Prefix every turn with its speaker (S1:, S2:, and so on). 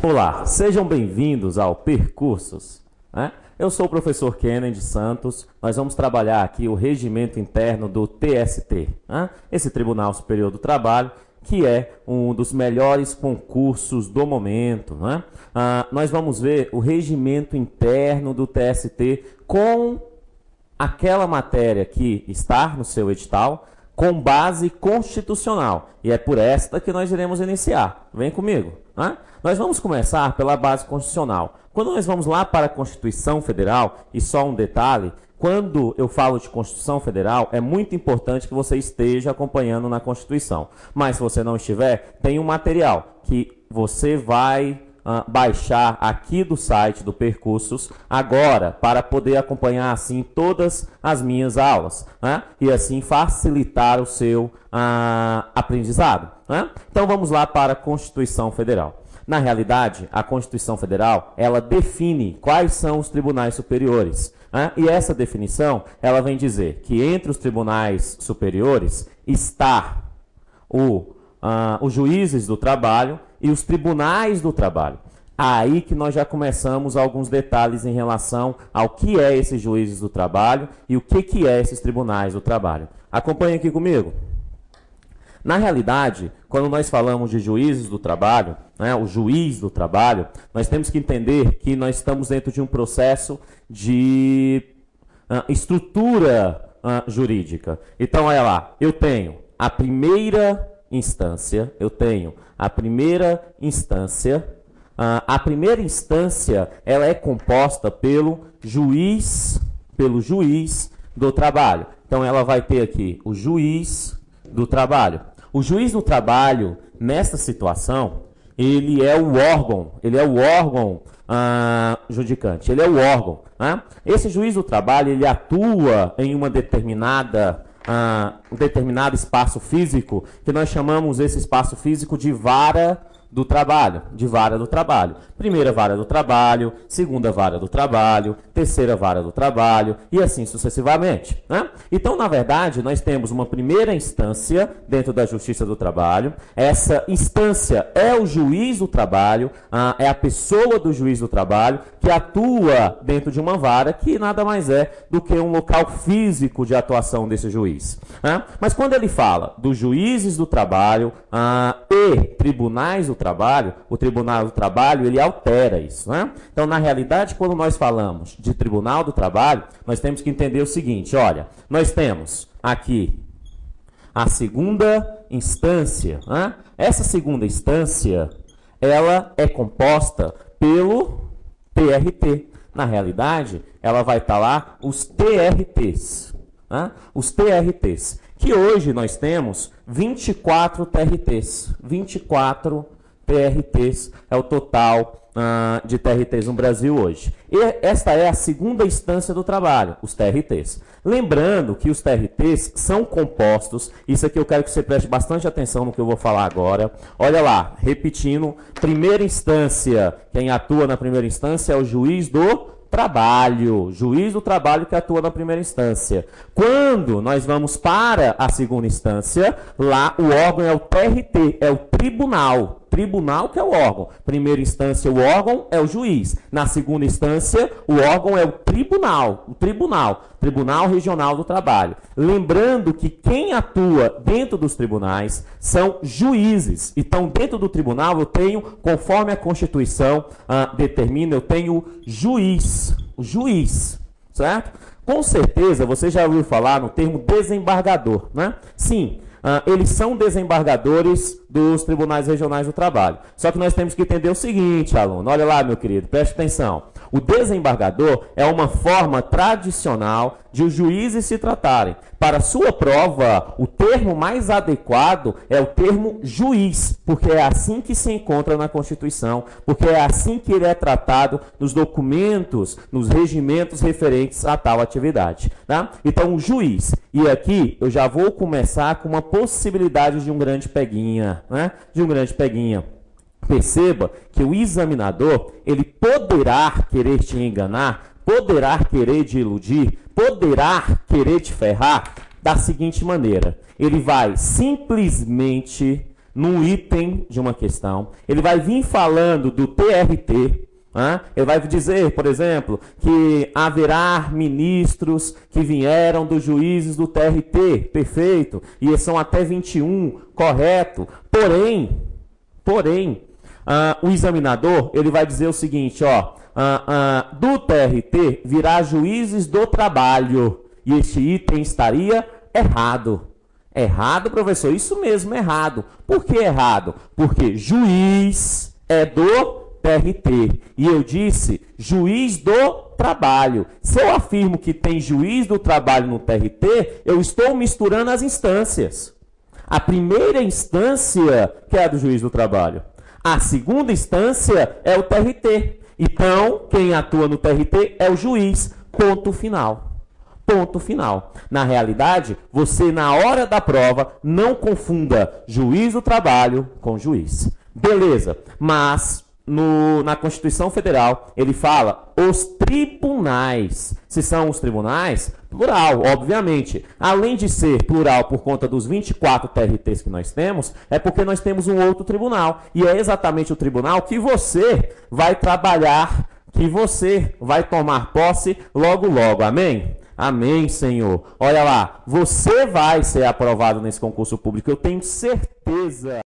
S1: Olá, sejam bem-vindos ao Percursos, né? Eu sou o professor Kennedy Santos. Nós vamos trabalhar aqui o regimento interno do TST, né? Esse Tribunal Superior do Trabalho, que é um dos melhores concursos do momento, né? Nós vamos ver o regimento interno do TST com aquela matéria que está no seu edital, com base constitucional. E é por esta que nós iremos iniciar. Vem comigo, né? Nós vamos começar pela base constitucional. Quando nós vamos lá para a Constituição Federal, e só um detalhe, quando eu falo de Constituição Federal, é muito importante que você esteja acompanhando na Constituição. Mas se você não estiver, tem um material que você vai baixar aqui do site do Percursos agora, para poder acompanhar assim todas as minhas aulas, né? E assim facilitar o seu aprendizado, né? Então vamos lá para a Constituição Federal. Na realidade, a Constituição Federal, ela define quais são os tribunais superiores, né? E essa definição, ela vem dizer que entre os tribunais superiores está os juízes do trabalho e os tribunais do trabalho. Aí que nós já começamos alguns detalhes em relação ao que é esses juízes do trabalho e o que é esses tribunais do trabalho. Acompanhe aqui comigo. Na realidade, quando nós falamos de juízes do trabalho, né, o juiz do trabalho, nós temos que entender que nós estamos dentro de um processo de estrutura jurídica. Então, olha lá, eu tenho a primeira instância, a primeira instância, ela é composta pelo juiz do trabalho. Então, ela vai ter aqui o juiz do trabalho. O juiz do trabalho, nessa situação, ele é o órgão judicante, ele é o órgão, né? Esse juiz do trabalho, ele atua em um determinado espaço físico, que nós chamamos esse espaço físico de vara do trabalho, Primeira vara do trabalho, segunda vara do trabalho, terceira vara do trabalho e assim sucessivamente, né? Então, na verdade, nós temos uma primeira instância dentro da Justiça do Trabalho. Essa instância é o juiz do trabalho, é a pessoa do juiz do trabalho que atua dentro de uma vara que nada mais é do que um local físico de atuação desse juiz, né? Mas quando ele fala dos juízes do trabalho e tribunais do trabalho, o Tribunal do Trabalho, ele altera isso, né? Então, na realidade, quando nós falamos de Tribunal do Trabalho, nós temos que entender o seguinte, olha, nós temos aqui a segunda instância, né? Essa segunda instância, ela é composta pelo TRT. Na realidade, ela vai estar lá os TRTs, né? Os TRTs, que hoje nós temos 24 TRTs. 24 TRTs é o total de TRTs no Brasil hoje. E esta é a segunda instância do trabalho, os TRTs. Lembrando que os TRTs são compostos, isso aqui eu quero que você preste bastante atenção no que eu vou falar agora. Olha lá, repetindo, primeira instância, quem atua na primeira instância é o juiz do trabalho, que atua na primeira instância. Quando nós vamos para a segunda instância, lá o órgão é o TRT, é o tribunal que é o órgão. Primeira instância, o órgão é o juiz. Na segunda instância, o órgão é o Tribunal Regional do Trabalho. Lembrando que quem atua dentro dos tribunais são juízes. Então, dentro do tribunal, eu tenho, conforme a Constituição determina, eu tenho o juiz, certo? Com certeza, você já ouviu falar no termo desembargador, né? Sim. Eles são desembargadores dos tribunais regionais do trabalho. Só que nós temos que entender o seguinte, aluno. Olha lá, meu querido, preste atenção. O desembargador é uma forma tradicional de os juízes se tratarem. Para sua prova, o termo mais adequado é o termo juiz, porque é assim que se encontra na Constituição, porque é assim que ele é tratado nos documentos, nos regimentos referentes a tal atividade, tá? Então, o juiz. E aqui eu já vou começar com uma possibilidade de um grande peguinha, né? Perceba que o examinador, ele poderá querer te enganar, poderá querer te iludir, poderá querer te ferrar da seguinte maneira. Ele vai simplesmente num item de uma questão, ele vai vir falando do TRT, ele vai dizer, por exemplo, que haverá ministros que vieram dos juízes do TRT, perfeito, e são até 21, correto. Porém, o examinador ele vai dizer o seguinte, do TRT virá juízes do trabalho, e este item estaria errado. Errado, professor? Isso mesmo, errado. Por que errado? Porque juiz é do TRT. E eu disse juiz do trabalho. Se eu afirmo que tem juiz do trabalho no TRT, eu estou misturando as instâncias. A primeira instância que é a do juiz do trabalho. A segunda instância é o TRT. Então, quem atua no TRT é o juiz. Ponto final. Ponto final. Na realidade, você na hora da prova não confunda juiz do trabalho com juiz. Beleza, mas na Constituição Federal ele fala os tribunais. Se são os tribunais, plural, obviamente. Além de ser plural por conta dos 24 TRTs que nós temos, é porque nós temos um outro tribunal. E é exatamente o tribunal que você vai trabalhar, que você vai tomar posse logo logo. Amém? Amém, Senhor. Olha lá, você vai ser aprovado nesse concurso público, eu tenho certeza.